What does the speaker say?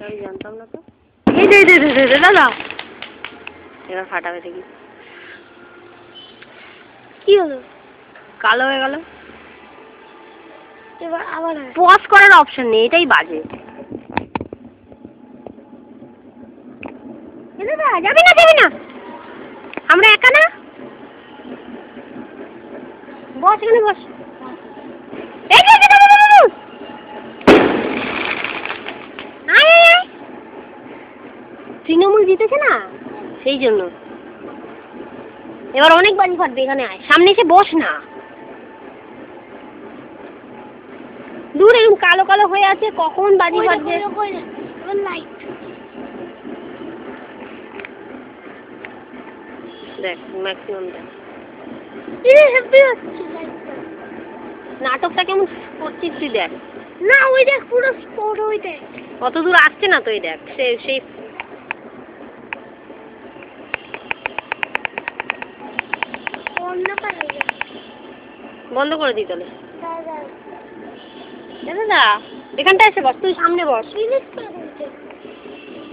আমি জানতাম না তো। এই দে দে দে দে দাদা, এবার ফাটাবে দেখি। কি হলো? কালো হয়ে গেল। এবার আবার পজ করার অপশন নেই, এটাই বাজে। দাদা যাবি না যাবি না, আমরা একা না। বস এখানে বস। এই যে তৃণমূল জিতেছে না, সেই জন্য এবার অনেক বাজি ফাটবে। এখানে আয়, সামনে এসে বস না। দূর এরকম কালো কালো হয়ে আছে, কখন বাজি ফাটবে। দেখ ম্যাক্সিমাম দেখ। নাটকটা কেমন করছিস তুই দেখ না। ওই দেখ পুরো স্পট, ওই দেখ কত দূর আসছে না তো। এই দেখ সেই বন্ধ করে দিই তাহলে। দাদা এখানটা এসে বস, তুই সামনে বস।